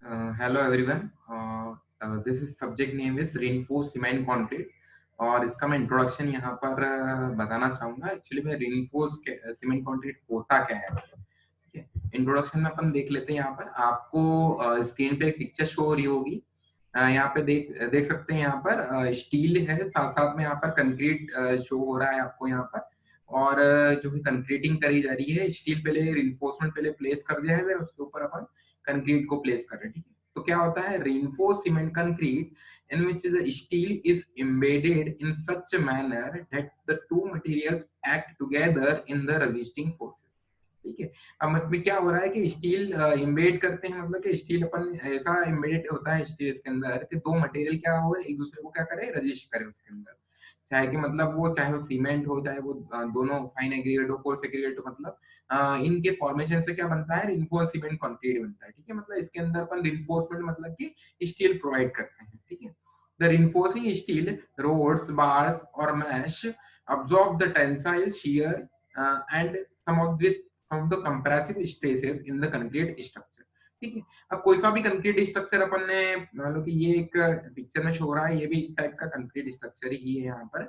Hello everyone. This is subject name is reinforce cement concrete और इसका मैं introduction यहाँ पर बताना चाहूंगा। एक्चुअली में रेनफोर्स सीमेंट कंक्रीट होता क्या है, ठीक है। इंट्रोडक्शन में अपन देख लेते हैं। यहाँ पर आपको स्क्रीन पे एक पिक्चर शो हो रही होगी। यहाँ पे देख देख सकते हैं। यहाँ पर स्टील है, साथ साथ में यहाँ पर कंक्रीट शो हो रहा है आपको यहाँ पर। और जो भी कंक्रीटिंग करी जा रही है, स्टील पहले रिइंफोर्समेंट पहले प्लेस कर दिया है, फिर उसके ऊपर अपन कंक्रीट को प्लेस कर रहे हैं, ठीक है। तो क्या होता है, reinforced cement concrete in which the steel is embedded in such a manner that the two materials act together in the resisting forces, ठीक है। अब मतलब क्या हो रहा है कि स्टील इम्बेड करते हैं, मतलब कि स्टील अपन ऐसा इम्बेडेड होता है स्टील के अंदर कि दो मटेरियल क्या हो, एक दूसरे को क्या करे, रजिस्ट करे उसके अंदर। चाहे कि मतलब वो चाहे वो सीमेंट हो, चाहे वो दोनों फाइन एग्रीगेट हो, कोर्स एग्रीगेट हो, मतलब इनके फॉर्मेशन से क्या बनता है, रिइंफोर्स्ड सीमेंट कंक्रीट बनता है, ठीक है। मतलब इसके अंदर अपन रिइंफोर्समेंट मतलब कि स्टील प्रोवाइड करते हैं, ठीक है। द रिइंफोर्सिंग स्टील रोड्स, बार्स और mash absorb the tensile shear and some of the compressive stresses in the concrete structure, ठीक है। अब कोई सा भी कंक्रीट स्ट्रक्चर अपन ने, मान लो कि ये एक पिक्चर में शो हो रहा है, ये भी एक टाइप का कंक्रीट स्ट्रक्चर ही है यहाँ पर।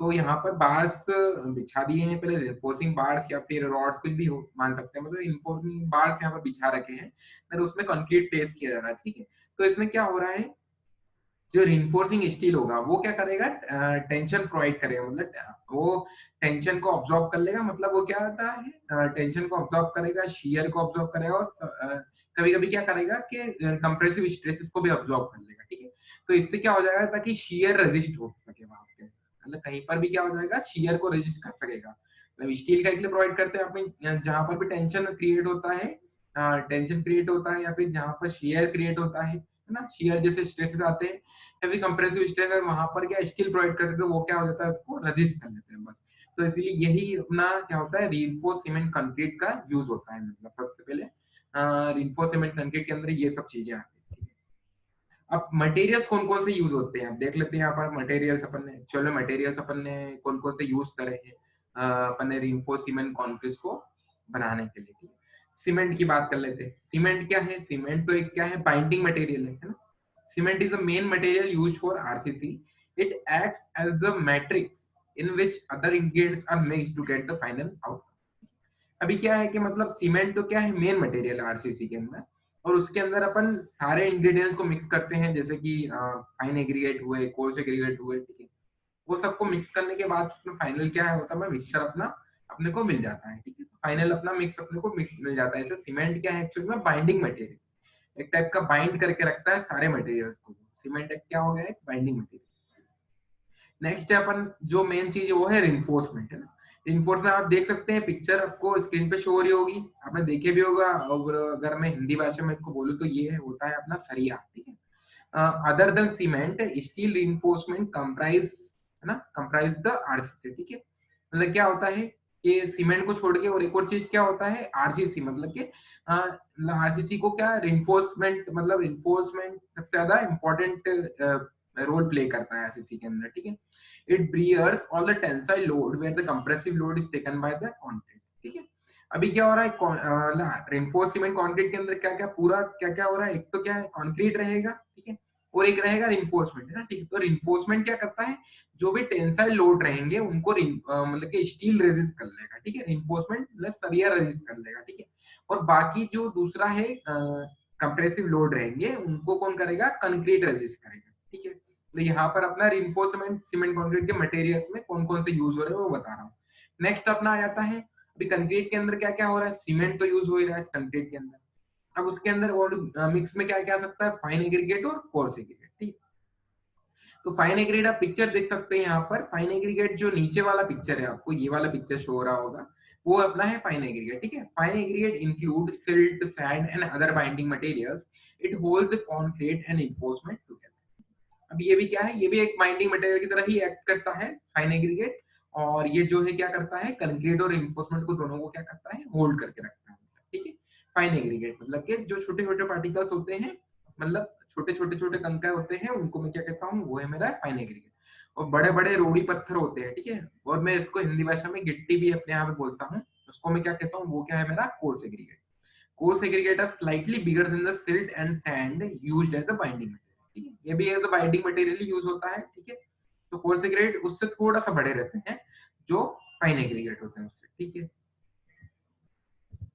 तो यहाँ पर बार्स बिछा दिए हैं, पहले रिइंफोर्सिंग बार्स या फिर रॉड्स कुछ भी हो मान सकते हैं, मतलब रिइंफोर्सिंग बार्स यहाँ पर बिछा रखे हैं, फिर उसमें कंक्रीट प्लेस किया जा रहा है, ठीक है। तो इसमें क्या हो रहा है, जो रिइंफोर्सिंग स्टील होगा वो क्या करेगा, टेंशन प्रोवाइड करेगा, मतलब वो टेंशन को ऑब्जॉर्व कर लेगा। मतलब वो क्या होता है, टेंशन को ऑब्जॉर्व करेगा, शियर को ऑब्जॉर्व करेगा, और कभी कभी क्या करेगा कि कंप्रेसिव स्ट्रेसेस को भी ऑब्जॉर्व कर लेगा, ठीक है। तो इससे क्या हो जाएगा, ताकि शियर रेजिस्ट हो सके वहां पे, मतलब कहीं पर भी क्या हो जाएगा, शियर को रेजिस्ट कर सकेगा। मतलब स्टील का इसलिए प्रोवाइड करते हैं आप, जहां पर भी टेंशन क्रिएट होता है, टेंशन क्रिएट होता है या फिर जहां पर शियर क्रिएट होता है ना, शियर जैसे स्ट्रेसेस आते हैं या फिर कंप्रेसिव स्ट्रेस है, वहां पर क्या स्टील प्रोवाइड करते हैं, तो वो क्या हो जाता है, उसको रजिस्ट कर लेते हैं बस। तो इसलिए यही अपना क्या होता है, रीइंफोर्स सीमेंट कंक्रीट का यूज होता है। मतलब सबसे पहले रीइंफोर्स सीमेंट कंक्रीट के अंदर ये सब चीजें आती है। अब मटेरियल्स कौन कौन से यूज होते हैं, अब देख लेते हैं यहाँ पर। मटेरियल्स अपन ने, चलो मटेरियल्स अपन ने कौन कौन से यूज करे हैं अपन ने रीइंफोर्स सीमेंट कंक्रीट को बनाने के लिए, ठीक है। सीमेंट की बात कर लेते हैं। सीमेंट क्या है, सीमेंट तो एक क्या है, बाइंडिंग मटेरियल है ना। Cement is the main material used for RCC. It acts as the matrix in which other ingredients are mixed to get the final outcome. अभी क्या है कि मतलब सीमेंट तो क्या है, मेन मटेरियल है आरसीसी के अंदर, और उसके अंदर अपन सारे इंग्रेडिएंट्स को मिक्स करते हैं, जैसे कि फाइन एग्रीगेट हुए, कोर्स एग्रीगेट हुए, ठीक है। वो सबको मिक्स करने के बाद उसमें फाइनल क्या है होता है, मिक्सचर अपना अपने को मिल जाता है, ठीक है। फाइनल अपना मिक्स अपने को मिक्स मिल जाता है। सीमेंट क्या है, एक्चुअली में बाइंडिंग मटेरियल, एक टाइप का बाइंड करके रखता है सारे मटेरियल्स को। सीमेंट एक क्या हो गया, एक बाइंडिंग मटेरियल। नेक्स्ट है अपन, जो मेन चीज है वो है रिइंफोर्समेंट, है ना। रिइंफोर्समेंट आप देख सकते हैं, पिक्चर आपको स्क्रीन पे शो हो रही होगी, आपने देखे भी होगा। और अगर मैं हिंदी भाषा में इसको बोलूँ तो ये होता है अपना सरिया, ठीक है। Other than cement, steel reinforcement comprise, है ना, कंप्राइज द आरसीसी, ठीक है। मतलब क्या होता है कि सीमेंट को छोड़ के और एक और चीज क्या होता है, आरसीसी, मतलब कि आरसीसी को क्या रिइंफोर्समेंट, मतलब रिइंफोर्समेंट सबसे ज्यादा इंपॉर्टेंट रोल प्ले करता है आरसीसी के अंदर, ठीक है। It bears all the tensile load where the compressive load is taken by the concrete, ठीक है। अभी क्या हो रहा है, रेनफोर्स सीमेंट कंक्रीट के अंदर क्या क्या पूरा क्या क्या हो रहा है, एक तो क्या है, कंक्रीट रहेगा, ठीक है, और एक रहेगा रिइंफोर्समेंट, है ना, ठीक है। तो रिइंफोर्समेंट क्या करता है, जो भी टेंसाइल लोड रहेंगे उनको मतलब कि स्टील रेजिस्ट कर लेगा, ठीक है। रिइंफोर्समेंट प्लस सरिया रेजिस्ट कर लेगा, ठीक है। और बाकी जो दूसरा है कंप्रेसिव लोड रहेंगे, उनको कौन करेगा, कंक्रीट रेजिस्ट करेगा, ठीक है। तो यहाँ पर अपना रिइंफोर्समेंट सीमेंट कंक्रीट के मटेरियल्स में कौन कौन से यूज हो रहे हैं वो बता रहा हूँ। नेक्स्ट अपना आ जाता है, अभी कंक्रीट के अंदर क्या क्या हो रहा है, सीमेंट तो यूज हो ही रहा है कंक्रीट के अंदर। अब उसके अंदर और मिक्स में क्या क्या आ सकता है, फाइन एग्रीगेट और कोर्स एग्रीगेट, ठीक। तो फाइन एग्रीगेट आप पिक्चर देख सकते हैं यहाँ पर। फाइन एग्रीगेट जो नीचे वाला पिक्चर है, आपको ये वाला पिक्चर शो हो रहा होगा, वो अपना है फाइन एग्रीगेट, ठीक है। Fine aggregate include silt, sand and other binding materials. It holds the concrete and enforcement together. अब ये भी क्या है, ये भी एक बाइंडिंग मटेरियल की तरह ही एक्ट करता है फाइन एग्रीगेट। और ये जो है क्या करता है, कंक्रीट और इन्फोर्समेंट को दोनों को क्या करता है, होल्ड करके रखता है, ठीक है। फाइन एग्रीगेट मतलब कि जो छोटे छोटे पार्टिकल्स होते हैं, मतलब छोटे छोटे छोटे कंकर होते हैं, उनको मैं क्या कहता हूँ, वो है मेरा फाइन एग्रीगेट। और बड़े बड़े रोड़ी पत्थर होते हैं, ठीक है, और मैं इसको हिंदी भाषा में गिट्टी भी अपने यहाँ पे बोलता हूँ, उसको मैं क्या कहता हूँ, वो क्या है मेरा coarse aggregate. Coarse aggregate are slightly bigger than the silt and sand used as a binding material, ठीक है, ये भी as a binding material use होता है, ठीक है। तो कोर्स एग्रीगेट उससे थोड़ा सा बड़े रहते हैं जो फाइन एग्रीगेट होते हैं उससे, ठीक है।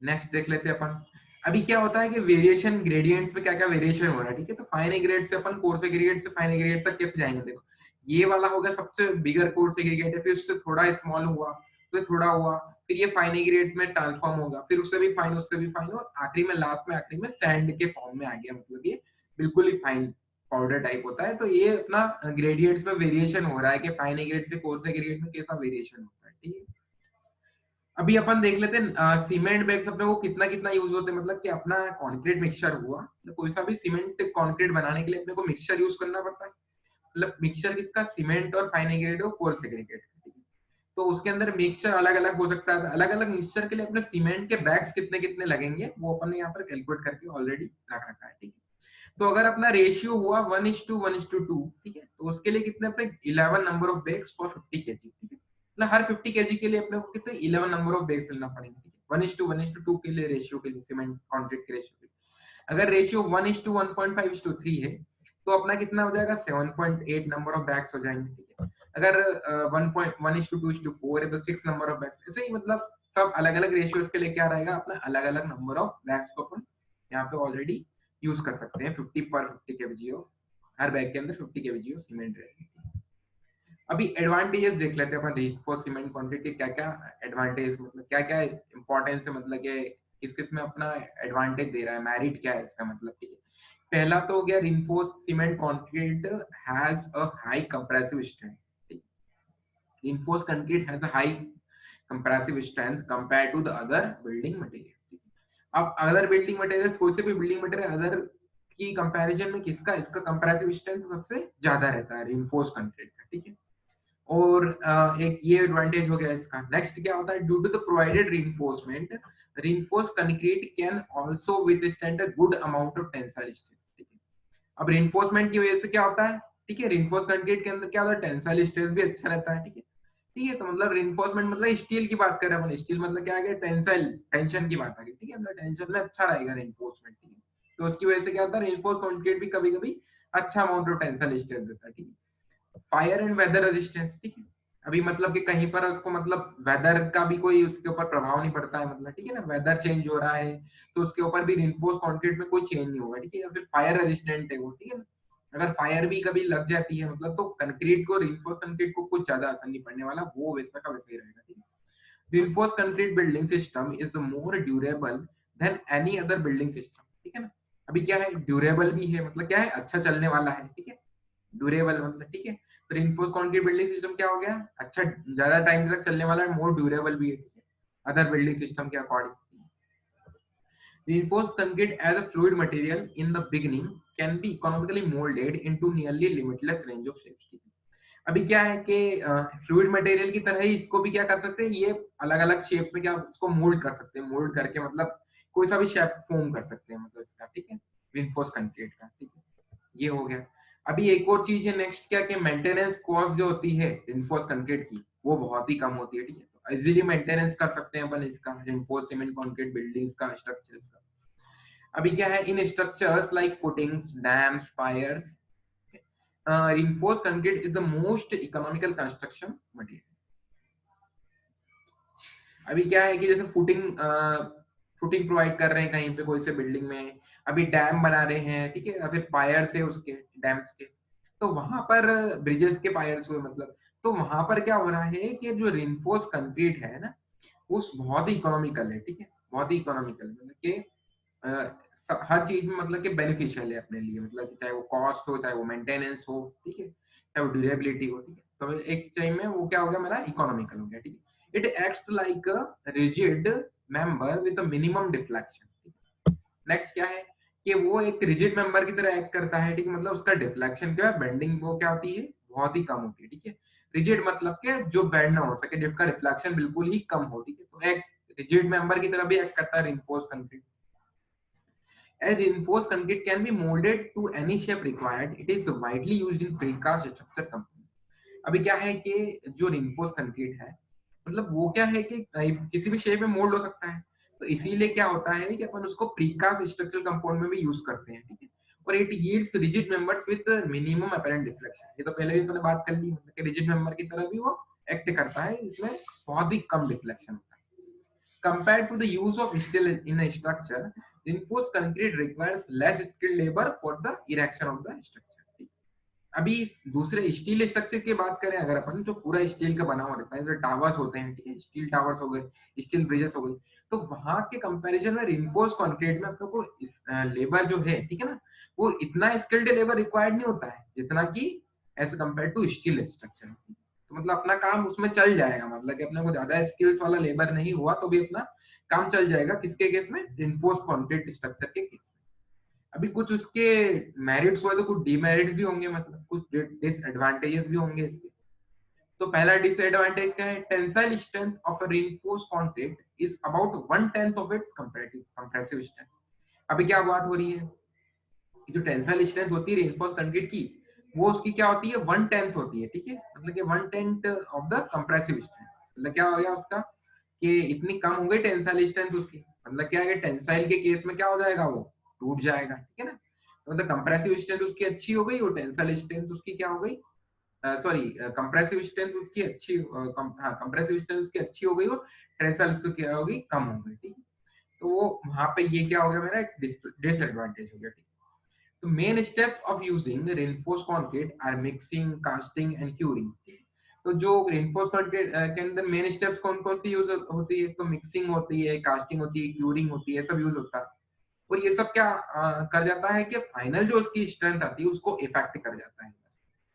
नेक्स्ट देख लेते हैं अपन। अभी क्या होता है कि वेरिएशन ग्रेडियंट्स में क्या क्या वेरिएशन हो रहा है, ठीक है। तो फाइन एग्रीगेट से अपन कोर्स एग्रीगेट से फाइन एग्रीगेट तक कैसे जाएंगे, देखो ये वाला हो गया सबसे बिगर कोर्स एग्रीगेट है, फिर उससे थोड़ा स्मॉल हुआ, फिर थोड़ा हुआ, फिर ये फाइन एग्रीगेट में ट्रांसफॉर्म होगा, फिर उससे भी फाइन, उससे भी फाइन, और आखिरी में लास्ट में आखिरी में सैंड के फॉर्म में आ गया, मतलब ये बिल्कुल ही फाइन पाउडर टाइप होता है। तो ये अपना ग्रेडियंट्स में वेरिएशन हो रहा है कि फाइन एग्रीगेट से कोर्स एग्रीगेट में कैसा वेरिएशन होता है, ठीक है। अभी अपन देख लेते हैं सीमेंट बैग्स अपने को कितना कितना यूज होते हैं, मतलब कि अपना कंक्रीट मिक्सचर हुआ, तो कोई सा भी सीमेंट कंक्रीट बनाने के लिए अपने को मिक्सचर यूज करना पड़ता है। मतलब मिक्सचर किसका, सीमेंट और फाइन एग्रीगेट और कोर्स एग्रीगेट, तो उसके अंदर मिक्सचर अलग अलग हो सकता है। अलग अलग मिक्सचर के लिए अपने सीमेंट के बैग्स कितने कितने लगेंगे वो अपन ने यहाँ पर कैलकुलेट करके ऑलरेडी रख रखा है, ठीक है। तो अगर अपना रेशियो हुआ 1:1:2, ठीक है, तो उसके लिए कितने अपने 11 number of bags for 50 KG, ठीक है। मतलब हर 50 केजी के लिए अपने को कितने 11 नंबर ऑफ बैग्स लेना पड़ेंगे, ठीक है। 1:1:2 के लिए रेशियो के लिए, सीमेंट कॉन्क्रीट के रेशियो के लिए। अगर रेशियो 1:1.5:3 है तो अपना कितना हो जाएगा, 7.8 नंबर ऑफ बैग्स हो जाएंगे, ठीक है। अगर 1:1:2:4 है तो 6 नंबर ऑफ बैग्स, ऐसे ही मतलब सब अलग अलग रेशियोज के लिए क्या रहेगा, अपना अलग अलग नंबर ऑफ बैग्स को अपन यहाँ पे ऑलरेडी यूज कर सकते हैं। 50 केवीजी ऑफ हर बैग के अंदर 50 केवीजी ऑफ सीमेंट रहेगी। अभी एडवांटेजेस देख लेते हैं अपन रीइंफोर्स्ड सीमेंट कंक्रीट के, क्या क्या एडवांटेज, मतलब क्या क्या इंपॉर्टेंस है, मतलब कि किस किस में अपना एडवांटेज दे रहा है, मेरिट क्या है इसका, मतलब ठीक है। पहला तो हो गया reinforced cement concrete has a high compressive strength. Reinforced concrete has a high compressive strength compare to the other building material. अब अदर बिल्डिंग मटेरियल, कोई से भी बिल्डिंग मटेरियल अदर की कंपैरिजन में किसका, इसका कंप्रेसिव स्ट्रेंथ सबसे ज्यादा रहता है रीइंफोर्स्ड कंक्रीट का, ठीक है। और एक ये एडवांटेज हो गया इसका। नेक्स्ट क्या होता है, due to the provided reinforcement, reinforced concrete can also withstand a good amount of tensile stress, ठीक है। अब रीइंफोर्समेंट की वजह से क्या होता है, ठीक है, रीइंफोर्स्ड कंक्रीट के अंदर क्या होता है, टेंसाइल स्ट्रेस भी अच्छा रहता है, ठीक है। ठीक है, तो मतलब रीइंफोर्समेंट मतलब स्टील की बात कर रहे हैं अपन, स्टील मतलब क्या आ गया, टेंसाइल टेंशन की बात आ गई, ठीक है, मतलब टेंशन में अच्छा रहेगा रीइंफोर्समेंट, ठीक है। तो उसकी वजह से क्या होता है, रीइंफोर्स्ड कंक्रीट भी कभी कभी अच्छा अमाउंट ऑफ टेंसाइल स्ट्रेस देता है, ठीक है। फायर एंड वेदर रेजिस्टेंस, ठीक है। अभी मतलब कि कहीं पर उसको मतलब वेदर का भी कोई उसके ऊपर प्रभाव नहीं पड़ता है, मतलब ठीक है ना, वेदर चेंज हो रहा है तो उसके ऊपर भी रिइंफोर्स कंक्रीट में कोई चेंज नहीं होगा, ठीक है। या फिर फायर रेजिस्टेंट है वो, ठीक है ना, अगर फायर भी कभी लग जाती है मतलब, तो कंक्रीट को, रिइंफोर्स कंक्रीट को कुछ ज्यादा असर नहीं पड़ने वाला, वो वैसा का वैसा ही रहेगा, ठीक है। Reinforce concrete building system is more durable than any other building system, ठीक है ना। अभी क्या है, ड्यूरेबल भी है, मतलब क्या है, अच्छा चलने वाला है, ठीक है। ड्यूरेबल मतलब ठीक है, तो रिइंफोर्स कंक्रीट बिल्डिंग सिस्टम क्या हो गया, अच्छा ज्यादा टाइम तक चलने वाला है, मोर ड्यूरेबल भी है, ठीक है, अदर बिल्डिंग सिस्टम के according. Reinforced concrete as a fluid material in the beginning can be economically molded into nearly limitless range of shapes. अभी क्या है कि फ्लूइड मटेरियल की तरह ही इसको भी क्या कर सकते हैं, ये अलग अलग शेप में क्या इसको मोल्ड कर सकते हैं, मोल्ड करके मतलब कोई सा भी शेप फॉर्म कर सकते हैं, मतलब इसका, ठीक है, रिइंफोर्स कंक्रीट का, ठीक है। ये हो गया। अभी एक और चीज है नेक्स्ट क्या, कि मेंटेनेंस कॉस्ट जो होती है रिइंफोर्स कंक्रीट की, वो बहुत ही कम होती है, ठीक है। तो इजीली मेंटेनेंस कर सकते हैं अपन इसका, रिइंफोर्स सीमेंट कंक्रीट बिल्डिंग्स का, स्ट्रक्चर्स का। अभी क्या है, in structures like footings, dams, piers, reinforced concrete is the most economical construction material. अभी क्या है कि जैसे फुटिंग प्रोवाइड कर रहे हैं कहीं पे कोई से बिल्डिंग में, अभी डैम बना रहे हैं, ठीक है, या फिर पायर्स है उसके, डैम्स के, तो वहां पर ब्रिजेस के पायर्स हुए मतलब, तो वहां पर क्या हो रहा है कि जो रिइंफोर्स कंक्रीट है ना, वो बहुत ही इकोनॉमिकल है, ठीक है, बहुत ही इकोनॉमिकल, मतलब कि हर चीज में मतलब कि बेनिफिशियल है अपने लिए, मतलब कि चाहे वो कॉस्ट हो, चाहे वो मेंटेनेंस हो, ठीक है, चाहे वो ड्यूरेबिलिटी हो, ठीक है। तो एक टाइम में वो क्या हो गया, मेरा इकोनॉमिकल हो गया, ठीक है। It acts like a rigid member with a minimum deflection. Next क्या है कि वो एक रिजिड मेंबर की तरह एक्ट करता है, ठीक है, मतलब उसका डिफ्लेक्शन क्या है, बेंडिंग वो क्या होती है, बहुत ही कम होती है, ठीक है। रिजिड मतलब कि जो बेंड ना हो सके, जिसका रिफ्लेक्शन बिल्कुल ही कम हो, ठीक है, तो एक रिजिड मेंबर की तरह भी एक्ट करता है reinforce concrete. As reinforced concrete can be molded to any shape required, it is widely used in precast structure company. अभी क्या है कि जो reinforced concrete है, मतलब वो क्या है कि किसी भी शेप में मोल्ड हो सकता है, तो इसीलिए क्या होता है कि अपन उसको प्रीकास्ट स्ट्रक्चरल कंपाउंड में भी यूज करते हैं, ठीक है। और it yields rigid members with minimum apparent deflection. ये तो पहले भी मैंने बात कर ली कि रिजिड मेंबर की तरह भी वो एक्ट करता है, इसमें बहुत ही कम डिफ्लेक्शन होता है। Compared to the use of steel in a structure, reinforced concrete requires less skilled labor for the erection of the structure. अभी दूसरे स्टील स्ट्रक्चर की बात करें अगर अपन, तो पूरा स्टील का बना हुआ रहता है, जो टावर्स होते हैं, ठीक है, स्टील टावर्स हो गए, स्टील ब्रिजेस हो गई, तो वहां के कंपैरिजन में रिइंफोर्स कंक्रीट में अपने को लेबर जो है, ठीक है ना, वो इतना स्किल्ड लेबर रिक्वायर्ड नहीं होता है जितना कि as compare to steel structure. तो मतलब अपना काम उसमें चल जाएगा, मतलब कि अपने को ज्यादा स्किल्स वाला लेबर नहीं हुआ तो भी अपना काम चल जाएगा, किसके केस में, रिइंफोर्स कंक्रीट स्ट्रक्चर के केस में। अभी कुछ उसके मेरिट्स हुए तो कुछ डीमेरिट्स भी होंगे, मतलब कुछ डिसएडवांटेजेस भी होंगे इसके। तो पहला डिसएडवांटेज क्या है, tensile strength of a reinforced concrete is about 1/10 of its compressive strength. अभी क्या बात हो रही है, जो टेंसाइल स्ट्रेंथ होती है रीइंफोर्स्ड कंक्रीट की, वो उसकी क्या होती है, 1/10 होती है, ठीक है, मतलब कि 1/10 ऑफ द कंप्रेसिव स्ट्रेंथ। मतलब क्या हो गया उसका, कि इतनी कम हो गई टेंसाइल स्ट्रेंथ उसकी, मतलब क्या है, टेंसाइल के केस में क्या हो जाएगा, वो टूट जाएगा, ठीक है ना। तो मतलब कंप्रेसिव स्ट्रेंथ उसकी अच्छी हो गई और टेंसाइल स्ट्रेंथ उसकी क्या हो गई, सॉरी, कंप्रेसिव स्ट्रेंथ उसकी अच्छी, हाँ, कंप्रेसिव स्ट्रेंथ उसकी अच्छी हो गई और टेंसाइल उसकी क्या हो गई, कम हो गई, ठीक है। तो वो वहां पे ये क्या हो गया, मेरा डिसएडवांटेज हो गया, ठीक है। तो main steps of using reinforce concrete are mixing, casting and curing. तो जो रेनफोर्स कंक्रीट के अंदर मेन स्टेप्स कौन कौन सी यूज होती है, तो मिक्सिंग होती है, कास्टिंग होती है, क्यूरिंग होती है, सब यूज होता है। और ये सब क्या कर जाता है कि फाइनल जो उसकी स्ट्रेंथ आती है उसको इफेक्ट कर जाता है।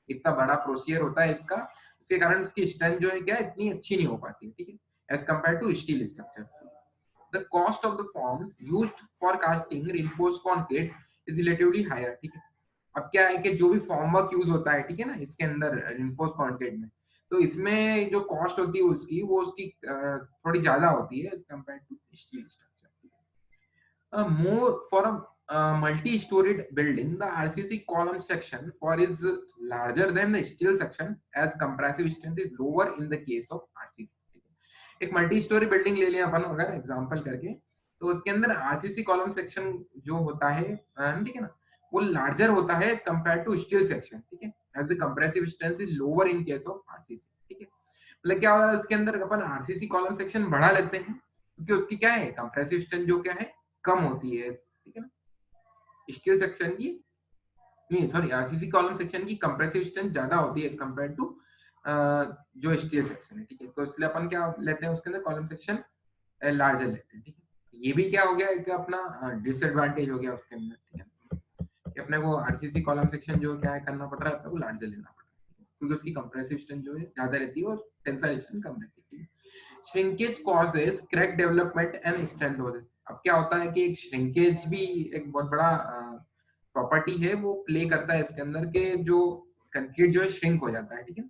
इतना बड़ा प्रोसीजर होता है इसका, इसके कारण उसकी स्ट्रेंथ जो है क्या इतनी अच्छी नहीं हो पाती, ठीक है, as compare to steel structure. The cost of the forms used for casting reinforced concrete is relatively higher, ठीक है। अब क्या है कि जो भी फॉर्म वर्क यूज होता है, ठीक है ना, इसके अंदर रिइंफोर्स्ड कंक्रीट में, तो इसमें जो कॉस्ट होती है उसकी, वो उसकी थोड़ी ज्यादा होती है as compare to steel structure. More for a multi-storied building, the RCC column section for is larger than the steel section as compressive strength is lower in the case of RCC. एक multi storey building ले लिया अपन अगर example करके, तो उसके अंदर RCC column section जो होता है, ठीक है ना, वो लार्जर होता है as compare to steel section, ठीक है, as the compressive strength is lower in case of RCC, ठीक है। मतलब क्या होगा, उसके अंदर अपन आरसीसी कॉलम सेक्शन बढ़ा लेते हैं क्योंकि उसकी क्या है, कंप्रेसिव स्ट्रेंथ जो क्या है, कम होती है, ठीक है ना, स्टील सेक्शन की, नहीं सॉरी, आरसीसी कॉलम सेक्शन की कंप्रेसिव स्ट्रेंथ ज्यादा होती है एज कंपेयर टू जो स्टील सेक्शन है, ठीक है। तो इसलिए अपन क्या लेते हैं उसके अंदर, कॉलम सेक्शन लार्जर लेते हैं, ठीक है। ये भी क्या हो गया, एक अपना डिसएडवांटेज हो गया उसके अंदर, ठीक है, कि अपने को आरसीसी कॉलम सेक्शन जो क्या है करना पड़ रहा है, अपने को लार्जर लेना पड़ रहा है, क्योंकि उसकी कंप्रेसिव स्ट्रेंथ जो है ज्यादा रहती है और टेंसाइल स्ट्रेंथ कम रहती है। Shrinkage causes crack development and strength losses. अब क्या होता है कि एक श्रिंकेज भी एक बहुत बड़ा प्रॉपर्टी है, वो प्ले करता है इसके अंदर के, जो कंक्रीट जो है श्रिंक हो जाता है, ठीक है।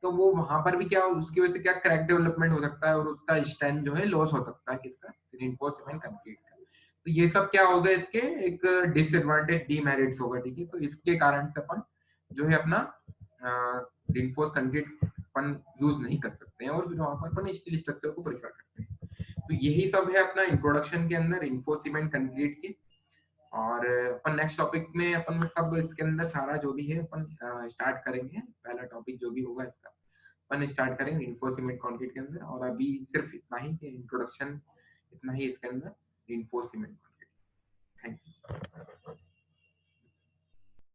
तो वो वहां पर भी क्या, उसकी वजह से क्या क्रैक डेवलपमेंट हो सकता है और उसका स्ट्रेंथ जो है लॉस हो सकता है, किसका, रिइंफोर्समेंट कंक्रीट का। तो ये सब क्या होगा, इसके एक डिसएडवांटेज, डीमेरिट्स होगा, ठीक है। तो इसके कारण से अपन जो है अपना रिइंफोर्स कंक्रीट अपन यूज नहीं कर सकते हैं और फिर वहां पर अपन स्टील स्ट्रक्चर को प्रेफर करते हैं। तो यही सब है अपना इंट्रोडक्शन के अंदर रिइंफोर्समेंट कंक्रीट के। और अपन नेक्स्ट टॉपिक में अपन सब इसके अंदर सारा जो भी है अपन स्टार्ट करेंगे, पहला टॉपिक जो भी होगा इसका अपन स्टार्ट करेंगे रिइंफोर्समेंट कंक्रीट के अंदर। और अभी सिर्फ इतना ही कि इंट्रोडक्शन इतना ही इसके अंदर रिइंफोर्समेंट कंक्रीट। Thank you.